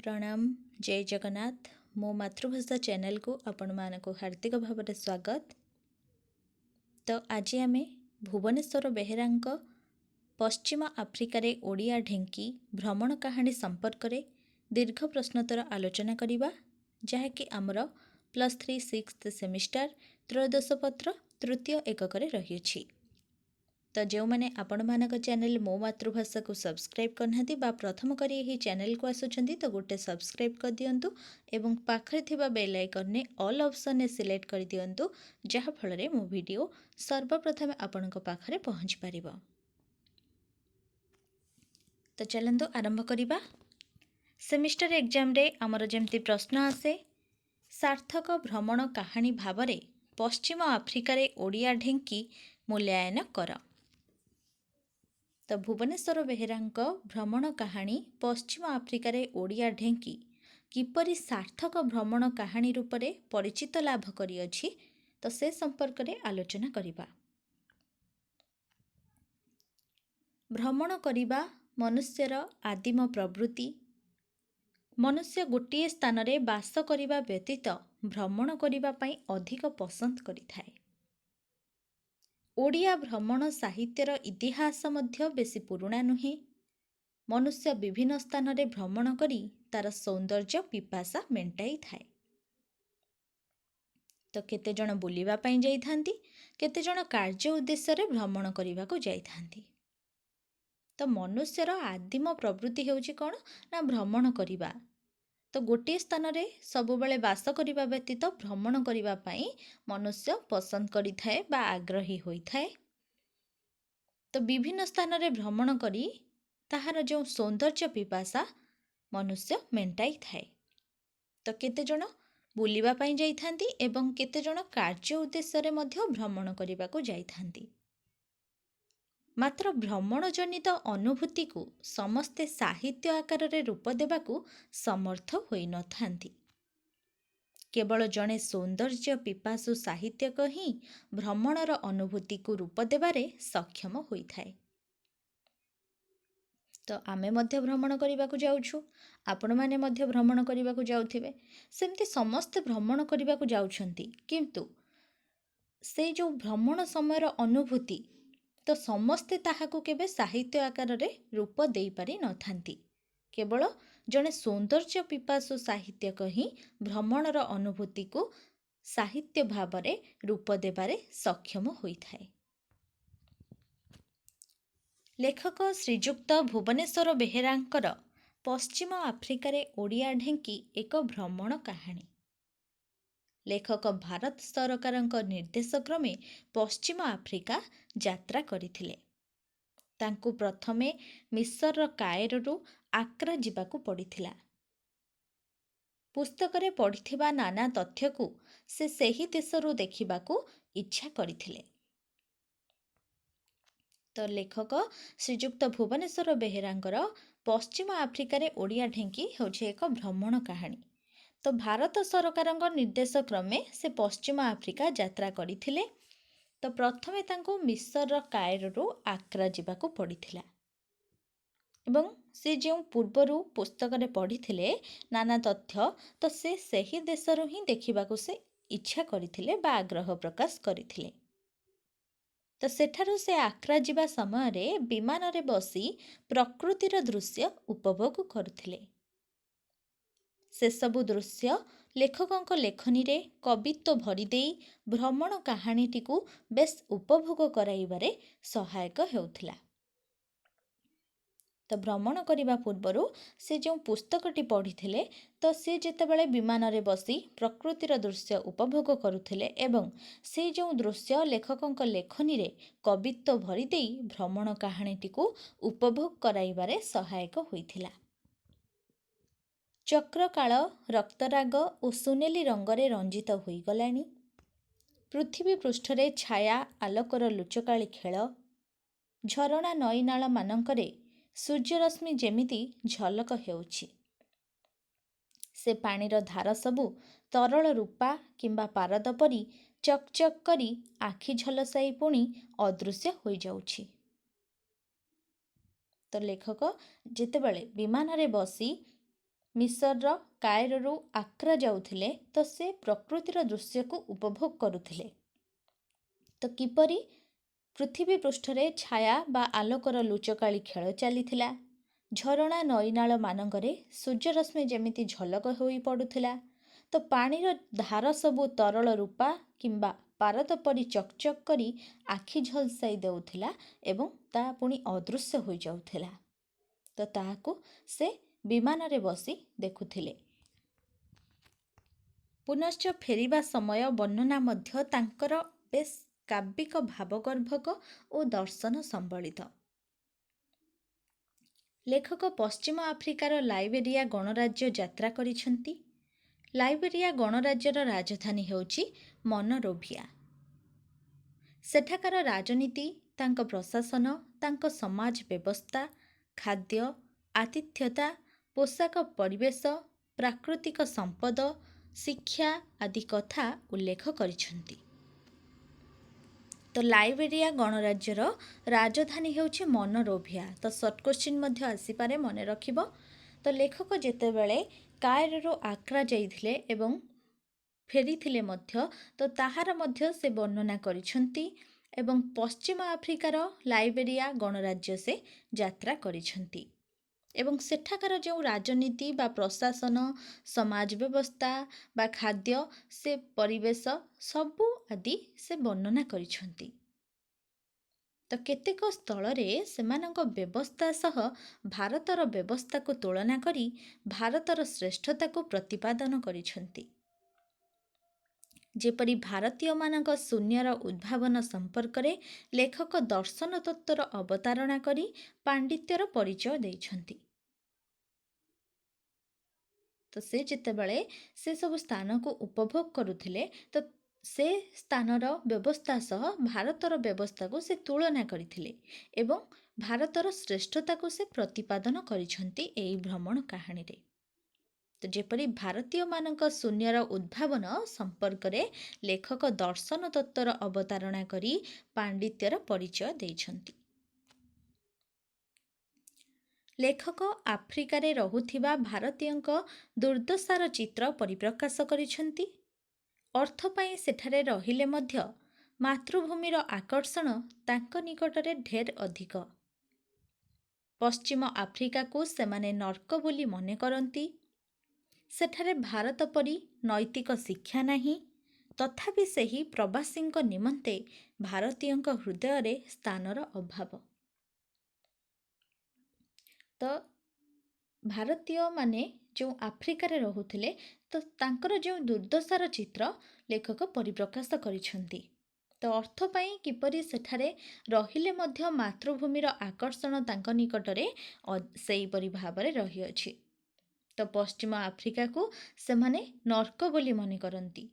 प्रणाम जय जगन्नाथ मो मातृभाषा चैनल को आपण मानक हार्दिक भाव स्वागत। तो आज आम भुवनेश्वर बेहेरा पश्चिम आफ्रिकार ओडिया ढेंकी भ्रमण कहानी संपर्क में दीर्घ प्रश्नोत्तर आलोचना करवा जहाँकि आमर +3 6th सेमिस्टर त्रयोदश पत्र तृतीय एकक रही। तो जो मैंने आपण मानक चैनल मो मातृभाषा को सब्सक्राइब करना बा प्रथम करी यही चैनल को आसुचंदी तो गोटे सब्सक्राइब कर दियंतु एवं पाखरे थिबा बेल आइकन ने ऑल ऑप्शन ने सिलेक्ट कर दियंतु जहा फଳରେ मो वीडियो सर्वप्रथम आपनक पाखरे पहुँच पारिबो। तो चलंतु आरंभ करिबा। सेमिस्टर एग्जाम रे हमर जेमती प्रश्न आसे सार्थक भ्रमण कहानी भावरे पश्चिम आफ्रिकार ओडिया ढेंकी मूल्यांकन कर। तो भुवनेश्वर बेहेरा भ्रमण कहानी पश्चिम आफ्रिकार ओडिया ढेंकी किपरि सार्थक भ्रमण कहानी रूप में परिचित लाभ करिअछि तो से संपर्क में आलोचना करिबा। भ्रमण करिबा मनुष्यर आदिम प्रवृत्ति। मनुष्य गोटे स्थान रे बास करिबा व्यतीत भ्रमण करिबा पई अधिक पसंद करिथाए। ओडिया भ्रमण साहित्यर इतिहास मध्य बेसी पुराणा नुहे। मनुष्य विभिन्न स्थान रे भ्रमण करी तार सौंदर्य पिपासा मेंटाई थाए। तो केते जण बुलिबा पई जाइथांती, केते जण कार्य उद्देश्य रे भ्रमण करिबा को जाइथांती। तो मनुष्यर आदिम प्रवृत्ति हेउची कोन ना भ्रमण करिबा। तो गोटे स्थान रे सब बेले बास करिबा व्यतीत भ्रमण करिबा पई मनुष्य पसंद करिथाए बा आग्रही होइथाए। तो विभिन्न स्थान रे भ्रमण करी ताहार जो सौंदर्य पिपासा मनुष्य मेंटाई थाए। तो केते जण बुलिबा पई जाइथांती एवं केते जण कार्य उद्देश्य रे मध्य भ्रमण करिबा को जाइथांती। मात्र भ्रमण जनित अनुभूति को समस्ते साहित्य आकार रे रूप देबाकू समर्थ होई न थांती। केवल जड़े सौंदर्य पिपासु साहित्यक ही भ्रमणर अनुभूति को रूप देबारे सक्षम होई थाए। तो आमे मध्य भ्रमण करने को जाउछु, आपण माने मध्य भ्रमण करने को जाउथिबे। सेमती समस्ते भ्रमण करने को जाउछंती, किंतु से जो भ्रमण समयर अनुभूति तो समस्ते ताहाकू केबे साहित्य आकार रे रूप देई पारि न थांती। केवल जड़े सौंदर्य पिपासु साहित्यक ही भ्रमणर अनुभूति को साहित्य भावरे रूप देबारे सक्षम होई थाए। लेखक श्रीजुक्त भुवनेश्वर बेहेरांकर पश्चिम आफ्रिकार ओडिया ढेंकी एक भ्रमण कहानी। लेखक भारत सरकारक निर्देश क्रमे पश्चिम आफ्रिका यात्रा करथिले। तांकु प्रथमे मिस्र कायरोरु आक्रा जिबाकू पड़िथिला। पुस्तकरे पढ़िथिबा नाना तथ्य को से सही देशरू देखिबाकू इच्छा करथिले। तो लेखक श्रीजुक्त भुवनेश्वर बेहेरांकर पश्चिम आफ्रिकार ओडिया ढेंकी होछि एक भ्रमण कहानी। तो भारत सरकारक निर्देश क्रमे से पश्चिम आफ्रिका यात्रा करथिले। तो प्रथमे तांको मिस्र कायरोरु आक्रा जिबाकू पड़िथिला एवं से जो पूर्वरु पुस्तकरे पढ़िथिले नाना तथ्य तो से सही देशरू ही देखिबाकू से इच्छा करथिले बा आग्रह प्रकाश करथिले। तो सेठारु से आक्रा जिबा समय रे विमान रे बसी प्रकृतिर दृश्य उपभोग करथिले। से सबु दृश्य लेखकंक लेखनी रे कवित्व भरी देई भ्रमण कहानीटी को बेस उपभोग कराइबारे सहायक हेउथिला। तो भ्रमण करिबा पूर्वरु से जो पुस्तकटी पढ़िथिले तो से जेतेबेले विमान रे बसी प्रकृतिर दृश्य उपभोग करुथिले एवं से जो दृश्य लेखकंक लेखनी रे कवित्व भरी देई भ्रमण कहानीटी को उपभोग कराइबारे सहायक होइथिला। चक्रकाल रक्तराग और सुनेली रंगरे रंजित होई गलानी। पृथ्वी पृष्ठरे छाया आलोकर लुचकाली खेल। झरणा नईनाल मानकरे सूर्यरश्मि जेमिति झलक हेउछि। से पानीर धार सबु तरल रूपा किंबा पारद परी चकचक करी आखि झलसाई पुणी अदृश्य होई जाउछि। तो लेखक जेतेबेले विमान रे बसी ମିଶରର କାଏରୋରୁ ଆକ୍ରା ଯାଉଥିଲେ ତ ସେ ପ୍ରକୃତିର ଦୃଶ୍ୟକୁ ଉପଭୋଗ କରୁଥିଲେ। ତ କିପରି ପୃଥିବୀ ପୃଷ୍ଠରେ ଛାୟା ବା ଆଲୋକର ଲୁଚକାଳି ଖେଳ ଚାଲିଥିଲା, ଝରଣା ନଈନାଳମାନଙ୍କରେ ସୂର୍ଯ୍ୟରଶ୍ମି ଯେମିତି ଝଲକ ହୋଇ ପଡ଼ୁଥିଲା, ତ ପାଣିର ଧାର ସବୁ ତରଳ ରୂପା କିମ୍ବା ପାରଦ ପରି ଚକଚକ୍ କରି ଆଖି ଝଲସାଇ ଦେଉଥିଲା ଏବଂ ତାହା ପୁଣି ଅଦୃଶ୍ୟ ହୋଇଯାଉଥିଲା। ତ ତାହାକୁ ସେ ବିମାନରେ ବସି ଦେଖୁଥିଲେ। ପୁନଶ୍ଚ ଫେରିବା ସମୟ ବର୍ଣ୍ଣନା ମଧ୍ୟ ତାଙ୍କର ବେଶ୍ କାବ୍ୟିକ ଭାବଗର୍ଭକ ଓ ଦର୍ଶନ ସମ୍ବଳିତ। ଲେଖକ ପଶ୍ଚିମ ଆଫ୍ରିକାର ଲାଇବେରିଆ ଗଣରାଜ୍ୟ ଯାତ୍ରା କରିଛନ୍ତି। ଲାଇବେରିଆ ଗଣରାଜ୍ୟର ରାଜଧାନୀ ହେଉଛି ମନରୋଭିଆ। ସେଠାକାର ରାଜନୀତି, ତାଙ୍କ ପ୍ରଶାସନ, ତାଙ୍କ ସମାଜ ବ୍ୟବସ୍ଥା, ଖାଦ୍ୟ, ଆତିଥ୍ୟତା, ପୋଷାକ ପରିବେଶ, ପ୍ରାକୃତିକ ସମ୍ପଦ, ଶିକ୍ଷା ଆଦି କଥା ଉଲ୍ଲେଖ କରିଛନ୍ତି। ତ ଲାଇବେରିଆ ଗଣରାଜ୍ୟର ରାଜଧାନୀ ହେଉଛି ମନରୋଭିଆ। ତ ସର୍ଟ କୋଶ୍ଚିନ୍ ମଧ୍ୟ ଆସିପାରେ, ମନେ ରଖିବ। ତ ଲେଖକ ଯେତେବେଳେ କାଏରୋରୁ ଆକ୍ରା ଯାଇଥିଲେ ଏବଂ ଫେରିଥିଲେ ମଧ୍ୟ, ତ ତାହାର ମଧ୍ୟ ସେ ବର୍ଣ୍ଣନା କରିଛନ୍ତି ଏବଂ ପଶ୍ଚିମ ଆଫ୍ରିକାର ଲାଇବେରିଆ ଗଣରାଜ୍ୟ ସେ ଯାତ୍ରା କରିଛନ୍ତି ଏବଂ ସେଠାକାର ଯେଉଁ ରାଜନୀତି ବା ପ୍ରଶାସନ, ସମାଜ ବ୍ୟବସ୍ଥା ବା ଖାଦ୍ୟ, ସେ ପରିବେଶ ସବୁ ଆଦି ସେ ବର୍ଣ୍ଣନା କରିଛନ୍ତି। ତ କେତେକ ସ୍ଥଳରେ ସେମାନଙ୍କ ବ୍ୟବସ୍ଥା ସହ ଭାରତର ବ୍ୟବସ୍ଥାକୁ ତୁଳନା କରି ଭାରତର ଶ୍ରେଷ୍ଠତାକୁ ପ୍ରତିପାଦନ କରିଛନ୍ତି। ଯେପରି ଭାରତୀୟମାନଙ୍କ ଶୂନ୍ୟର ଉଦ୍ଭାବନ ସମ୍ପର୍କରେ ଲେଖକ ଦର୍ଶନ ତତ୍ତ୍ୱର ଅବତାରଣା କରି ପାଣ୍ଡିତ୍ୟର ପରିଚୟ ଦେଇଛନ୍ତି। ତ ସେ ଯେତେବେଳେ ସେସବୁ ସ୍ଥାନକୁ ଉପଭୋଗ କରୁଥିଲେ, ତ ସେ ସ୍ଥାନର ବ୍ୟବସ୍ଥା ସହ ଭାରତର ବ୍ୟବସ୍ଥାକୁ ସେ ତୁଳନା କରିଥିଲେ ଏବଂ ଭାରତର ଶ୍ରେଷ୍ଠତାକୁ ସେ ପ୍ରତିପାଦନ କରିଛନ୍ତି ଏହି ଭ୍ରମଣ କାହାଣୀରେ। ତ ଯେପରି ଭାରତୀୟମାନଙ୍କ ଶୂନ୍ୟର ଉଦ୍ଭାବନ ସମ୍ପର୍କରେ ଲେଖକ ଦର୍ଶନ ତତ୍ତ୍ୱର ଅବତାରଣା କରି ପାଣ୍ଡିତ୍ୟର ପରିଚୟ ଦେଇଛନ୍ତି। ଲେଖକ ଆଫ୍ରିକାରେ ରହୁଥିବା ଭାରତୀୟଙ୍କ ଦୁର୍ଦ୍ଦଶାର ଚିତ୍ର ପରିପ୍ରକାଶ କରିଛନ୍ତି। ଅର୍ଥ ପାଇଁ ସେଠାରେ ରହିଲେ ମଧ୍ୟ ମାତୃଭୂମିର ଆକର୍ଷଣ ତାଙ୍କ ନିକଟରେ ଢେର ଅଧିକ। ପଶ୍ଚିମ ଆଫ୍ରିକାକୁ ସେମାନେ ନର୍କ ବୋଲି ମନେ କରନ୍ତି। ସେଠାରେ ଭାରତ ପରି ନୈତିକ ଶିକ୍ଷା ନାହିଁ, ତଥାପି ସେହି ପ୍ରବାସୀଙ୍କ ନିମନ୍ତେ ଭାରତୀୟଙ୍କ ହୃଦୟରେ ସ୍ଥାନର ଅଭାବ। ତ ଭାରତୀୟମାନେ ଯେଉଁ ଆଫ୍ରିକାରେ ରହୁଥିଲେ, ତ ତାଙ୍କର ଯେଉଁ ଦୁର୍ଦ୍ଦଶାର ଚିତ୍ର ଲେଖକ ପରିପ୍ରକାଶ କରିଛନ୍ତି। ତ ଅର୍ଥ ପାଇଁ କିପରି ସେଠାରେ ରହିଲେ ମଧ୍ୟ ମାତୃଭୂମିର ଆକର୍ଷଣ ତାଙ୍କ ନିକଟରେ ସେହିପରି ଭାବରେ ରହିଅଛି। ତ ପଶ୍ଚିମ ଆଫ୍ରିକାକୁ ସେମାନେ ନର୍କ ବୋଲି ମନେ କରନ୍ତି।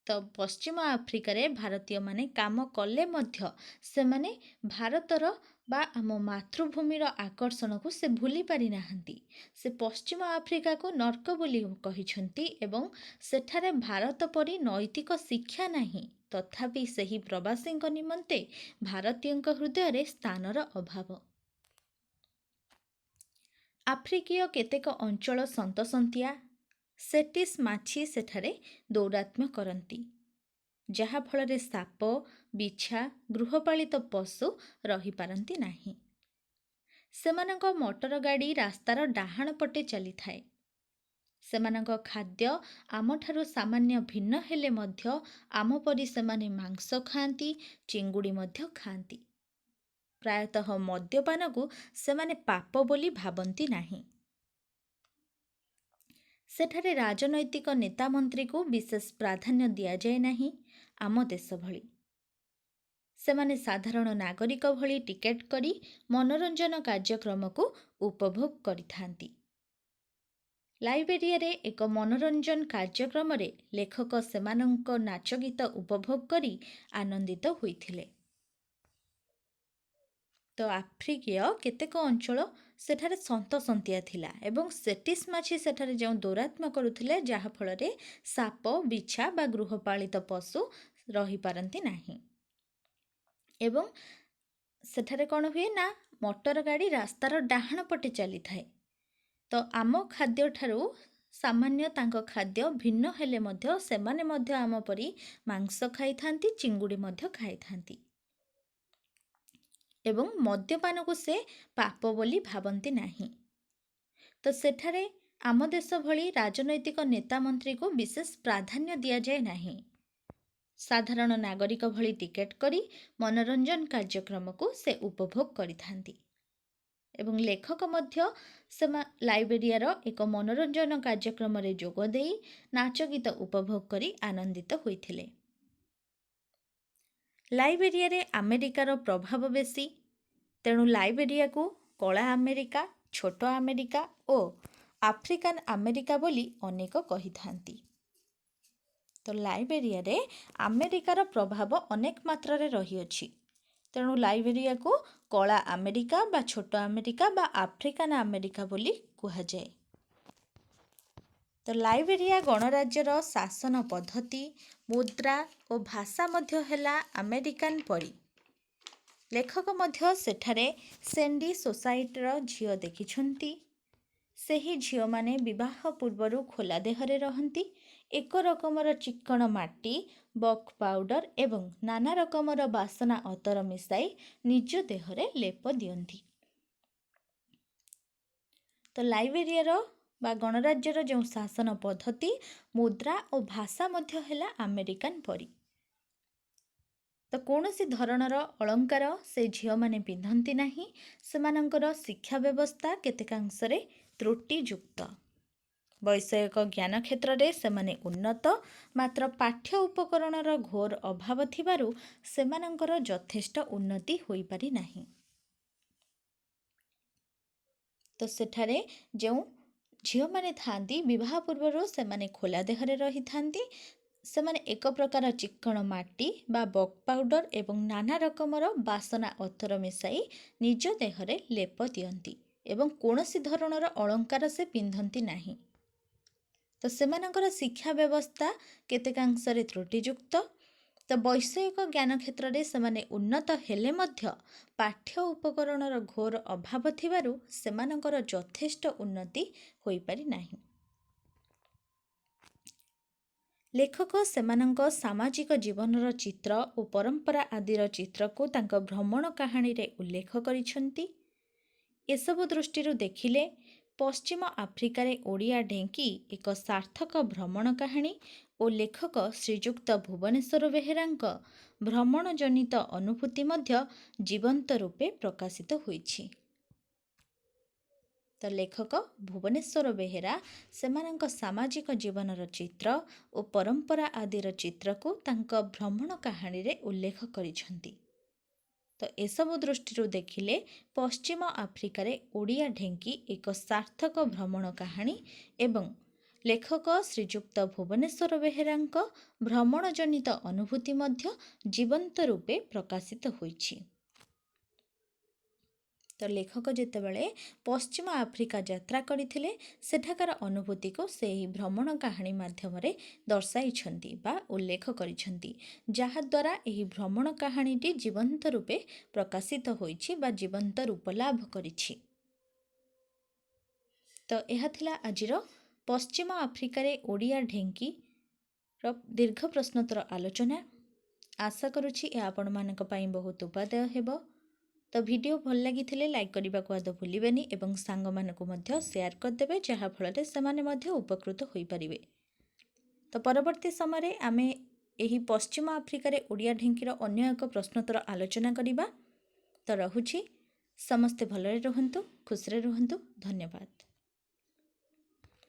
ତ ପଶ୍ଚିମ ଆଫ୍ରିକାରେ ଭାରତୀୟମାନେ କାମ କଲେ ମଧ୍ୟ ସେମାନେ ଭାରତର ବା ଆମ ମାତୃଭୂମିର ଆକର୍ଷଣକୁ ସେ ଭୁଲି ପାରିନାହାନ୍ତି। ସେ ପଶ୍ଚିମ ଆଫ୍ରିକାକୁ ନର୍କ ବୋଲି କହିଛନ୍ତି ଏବଂ ସେଠାରେ ଭାରତ ପରି ନୈତିକ ଶିକ୍ଷା ନାହିଁ, ତଥାପି ସେହି ପ୍ରବାସୀଙ୍କ ନିମନ୍ତେ ଭାରତୀୟଙ୍କ ହୃଦୟରେ ସ୍ଥାନର ଅଭାବ। ଆଫ୍ରିକୀୟ କେତେକ ଅଞ୍ଚଳ ସନ୍ତସନ୍ତିଆ, ସେଟିସ୍ ମାଛି ସେଠାରେ ଦୌରାତ୍ମ୍ୟ କରନ୍ତି, ଯାହାଫଳରେ ସାପ, ବିଛା, ଗୃହପାଳିତ ପଶୁ ରହିପାରନ୍ତି ନାହିଁ। ସେମାନଙ୍କ ମଟର ଗାଡ଼ି ରାସ୍ତାର ଡାହାଣ ପଟେ ଚାଲିଥାଏ। ସେମାନଙ୍କ ଖାଦ୍ୟ ଆମଠାରୁ ସାମାନ୍ୟ ଭିନ୍ନ ହେଲେ ମଧ୍ୟ ଆମ ପରି ସେମାନେ ମାଂସ ଖାଆନ୍ତି, ଚିଙ୍ଗୁଡ଼ି ମଧ୍ୟ ଖାଆନ୍ତି। ପ୍ରାୟତଃ ମଦ୍ୟପାନକୁ ସେମାନେ ପାପ ବୋଲି ଭାବନ୍ତି ନାହିଁ। ସେଠାରେ ରାଜନୈତିକ ନେତା ମନ୍ତ୍ରୀକୁ ବିଶେଷ ପ୍ରାଧାନ୍ୟ ଦିଆଯାଏ ନାହିଁ ଆମ ଦେଶ ଭଳି। ସେମାନେ ସାଧାରଣ ନାଗରିକ ଭଳି ଟିକେଟ କରି ମନୋରଞ୍ଜନ କାର୍ଯ୍ୟକ୍ରମକୁ ଉପଭୋଗ କରିଥାନ୍ତି। ଲାଇବେରିଆରେ ଏକ ମନୋରଞ୍ଜନ କାର୍ଯ୍ୟକ୍ରମରେ ଲେଖକ ସେମାନଙ୍କ ନାଚ ଗୀତ ଉପଭୋଗ କରି ଆନନ୍ଦିତ ହୋଇଥିଲେ। ତ ଆଫ୍ରିକୀୟ କେତେକ ଅଞ୍ଚଳ ସେଠାରେ ସନ୍ତସନ୍ତିଆ ଥିଲା ଏବଂ ସେଟିସ୍ ମାଛି ସେଠାରେ ଯେଉଁ ଦୌରାତ୍ମ୍ୟ କରୁଥିଲେ, ଯାହାଫଳରେ ସାପ, ବିଛା ବା ଗୃହପାଳିତ ପଶୁ ରହିପାରନ୍ତି ନାହିଁ। ଏବଂ ସେଠାରେ କ'ଣ ହୁଏ ନା, ମଟର ଗାଡ଼ି ରାସ୍ତାର ଡାହାଣ ପଟେ ଚାଲିଥାଏ। ତ ଆମ ଖାଦ୍ୟଠାରୁ ସାମାନ୍ୟ ତାଙ୍କ ଖାଦ୍ୟ ଭିନ୍ନ ହେଲେ ମଧ୍ୟ ସେମାନେ ମଧ୍ୟ ଆମ ପରି ମାଂସ ଖାଇଥାନ୍ତି, ଚିଙ୍ଗୁଡ଼ି ମଧ୍ୟ ଖାଇଥାନ୍ତି ଏବଂ ମଦ୍ୟପାନକୁ ସେ ପାପ ବୋଲି ଭାବନ୍ତି ନାହିଁ। ତ ସେଠାରେ ଆମ ଦେଶ ଭଳି ରାଜନୈତିକ ନେତା ମନ୍ତ୍ରୀକୁ ବିଶେଷ ପ୍ରାଧାନ୍ୟ ଦିଆଯାଏ ନାହିଁ। ସାଧାରଣ ନାଗରିକ ଭଳି ଟିକେଟ୍ କରି ମନୋରଞ୍ଜନ କାର୍ଯ୍ୟକ୍ରମକୁ ସେ ଉପଭୋଗ କରିଥାନ୍ତି ଏବଂ ଲେଖକ ମଧ୍ୟ ଲାଇବେରିଆର ଏକ ମନୋରଞ୍ଜନ କାର୍ଯ୍ୟକ୍ରମରେ ଯୋଗ ଦେଇ ନାଚ ଗୀତ ଉପଭୋଗ କରି ଆନନ୍ଦିତ ହୋଇଥିଲେ। ଲାଇବେରିଆରେ ଆମେରିକାର ପ୍ରଭାବ ବେଶୀ, ତେଣୁ ଲାଇବେରିଆକୁ କଳା ଆମେରିକା, ଛୋଟ ଆମେରିକା ଓ ଆଫ୍ରିକାନ ଆମେରିକା ବୋଲି ଅନେକ କହିଥାନ୍ତି। ତ ଲାଇବେରିଆରେ ଆମେରିକାର ପ୍ରଭାବ ଅନେକ ମାତ୍ରାରେ ରହିଅଛି, ତେଣୁ ଲାଇବେରିଆକୁ କଳା ଆମେରିକା ବା ଛୋଟ ଆମେରିକା ବା ଆଫ୍ରିକାନ ଆମେରିକା ବୋଲି କୁହାଯାଏ। ତ ଲାଇବେରିଆ ଗଣରାଜ୍ୟର ଶାସନ ପଦ୍ଧତି, ମୁଦ୍ରା ଓ ଭାଷା ମଧ୍ୟ ହେଲା ଆମେରିକାନ ପରି। ଲେଖକ ମଧ୍ୟ ସେଠାରେ ସେଣ୍ଡି ସୋସାଇଟିର ଝିଅ ଦେଖିଛନ୍ତି। ସେହି ଝିଅମାନେ ବିବାହ ପୂର୍ବରୁ ଖୋଲା ଦେହରେ ରହନ୍ତି, ଏକ ରକମର ଚିକ୍କଣ ମାଟି, ବକ୍ ପାଉଡର ଏବଂ ନାନା ରକମର ବାସନା ଅତର ମିଶାଇ ନିଜ ଦେହରେ ଲେପ ଦିଅନ୍ତି। ତ ଲାଇବେରିଆର ବା ଗଣରାଜ୍ୟର ଯେଉଁ ଶାସନ ପଦ୍ଧତି, ମୁଦ୍ରା ଓ ଭାଷା ମଧ୍ୟ ହେଲା ଆମେରିକାନ ପରି। ତ କୌଣସି ଧରଣର ଅଳଙ୍କାର ସେ ଝିଅମାନେ ପିନ୍ଧନ୍ତି ନାହିଁ। ସେମାନଙ୍କର ଶିକ୍ଷା ବ୍ୟବସ୍ଥା କେତେକାଂଶରେ ତ୍ରୁଟିଯୁକ୍ତ। ବୈଷୟିକ ଜ୍ଞାନ କ୍ଷେତ୍ରରେ ସେମାନେ ଉନ୍ନତ, ମାତ୍ର ପାଠ୍ୟ ଉପକରଣର ଘୋର ଅଭାବ ଥିବାରୁ ସେମାନଙ୍କର ଯଥେଷ୍ଟ ଉନ୍ନତି ହୋଇପାରି ନାହିଁ। ତ ସେଠାରେ ଯେଉଁ ଝିଅମାନେ ଥାଆନ୍ତି, ବିବାହ ପୂର୍ବରୁ ସେମାନେ ଖୋଲା ଦେହରେ ରହିଥାନ୍ତି। ସେମାନେ ଏକ ପ୍ରକାର ଚିକ୍କଣ ମାଟି ବା ବକ୍ ପାଉଡର ଏବଂ ନାନା ରକମର ବାସନା ଅତର ମିଶାଇ ନିଜ ଦେହରେ ଲେପ ଦିଅନ୍ତି ଏବଂ କୌଣସି ଧରଣର ଅଳଙ୍କାର ସେ ପିନ୍ଧନ୍ତି ନାହିଁ। ତ ସେମାନଙ୍କର ଶିକ୍ଷା ବ୍ୟବସ୍ଥା କେତେକାଂଶରେ ତ୍ରୁଟିଯୁକ୍ତ। ତ ବୈଷୟିକ ଜ୍ଞାନ କ୍ଷେତ୍ରରେ ସେମାନେ ଉନ୍ନତ ହେଲେ ମଧ୍ୟ ପାଠ୍ୟ ଉପକରଣର ଘୋର ଅଭାବ ଥିବାରୁ ସେମାନଙ୍କର ଯଥେଷ୍ଟ ଉନ୍ନତି ହୋଇପାରି ନାହିଁ। ଲେଖକ ସେମାନଙ୍କ ସାମାଜିକ ଜୀବନର ଚିତ୍ର ଓ ପରମ୍ପରା ଆଦିର ଚିତ୍ରକୁ ତାଙ୍କ ଭ୍ରମଣ କାହାଣୀରେ ଉଲ୍ଲେଖ କରିଛନ୍ତି। ଏସବୁ ଦୃଷ୍ଟିରୁ ଦେଖିଲେ ପଶ୍ଚିମ ଆଫ୍ରିକାରେ ଓଡ଼ିଆ ଢେଙ୍କି ଏକ ସାର୍ଥକ ଭ୍ରମଣ କାହାଣୀ ଓ ଲେଖକ ଶ୍ରୀଯୁକ୍ତ ଭୁବନେଶ୍ୱର ବେହେରାଙ୍କ ଭ୍ରମଣଜନିତ ଅନୁଭୂତି ମଧ୍ୟ ଜୀବନ୍ତ ରୂପେ ପ୍ରକାଶିତ ହୋଇଛି। ତ ଲେଖକ ଭୁବନେଶ୍ୱର ବେହେରା ସେମାନଙ୍କ ସାମାଜିକ ଜୀବନର ଚିତ୍ର ଓ ପରମ୍ପରା ଆଦିର ଚିତ୍ରକୁ ତାଙ୍କ ଭ୍ରମଣ କାହାଣୀରେ ଉଲ୍ଲେଖ କରିଛନ୍ତି। ତ ଏସବୁ ଦୃଷ୍ଟିରୁ ଦେଖିଲେ ପଶ୍ଚିମ ଆଫ୍ରିକାରେ ଓଡ଼ିଆ ଢେଙ୍କି ଏକ ସାର୍ଥକ ଭ୍ରମଣ କାହାଣୀ ଏବଂ ଲେଖକ ଶ୍ରୀଯୁକ୍ତ ଭୁବନେଶ୍ୱର ବେହେରାଙ୍କ ଭ୍ରମଣଜନିତ ଅନୁଭୂତି ମଧ୍ୟ ଜୀବନ୍ତ ରୂପେ ପ୍ରକାଶିତ ହୋଇଛି। ତ ଲେଖକ ଯେତେବେଳେ ପଶ୍ଚିମ ଆଫ୍ରିକା ଯାତ୍ରା କରିଥିଲେ, ସେଠାକାର ଅନୁଭୂତିକୁ ସେହି ଭ୍ରମଣ କାହାଣୀ ମାଧ୍ୟମରେ ଦର୍ଶାଇଛନ୍ତି ବା ଉଲ୍ଲେଖ କରିଛନ୍ତି, ଯାହାଦ୍ୱାରା ଏହି ଭ୍ରମଣ କାହାଣୀଟି ଜୀବନ୍ତ ରୂପେ ପ୍ରକାଶିତ ହୋଇଛି ବା ଜୀବନ୍ତ ରୂପ ଲାଭ କରିଛି। ତ ଏହା ଥିଲା ଆଜିର ପଶ୍ଚିମ ଆଫ୍ରିକାରେ ଓଡ଼ିଆ ଢେଙ୍କିର ଦୀର୍ଘ ପ୍ରଶ୍ନୋତ୍ତର ଆଲୋଚନା। ଆଶା କରୁଛି ଏହା ଆପଣମାନଙ୍କ ପାଇଁ ବହୁତ ଉପାଦେୟ ହେବ। ତ ଭିଡ଼ିଓ ଭଲ ଲାଗିଥିଲେ ଲାଇକ୍ କରିବାକୁ ଆଦୌ ଭୁଲିବେନି ଏବଂ ସାଙ୍ଗମାନଙ୍କୁ ମଧ୍ୟ ସେୟାର କରିଦେବେ, ଯାହାଫଳରେ ସେମାନେ ମଧ୍ୟ ଉପକୃତ ହୋଇପାରିବେ। ତ ପରବର୍ତ୍ତୀ ସମୟରେ ଆମେ ଏହି ପଶ୍ଚିମ ଆଫ୍ରିକାରେ ଓଡ଼ିଆ ଢେଙ୍କିର ଅନ୍ୟ ଏକ ପ୍ରଶ୍ନୋତ୍ତର ଆଲୋଚନା କରିବା। ତ ରହୁଛି, ସମସ୍ତେ ଭଲରେ ରୁହନ୍ତୁ, ଖୁସିରେ ରୁହନ୍ତୁ। ଧନ୍ୟବାଦ।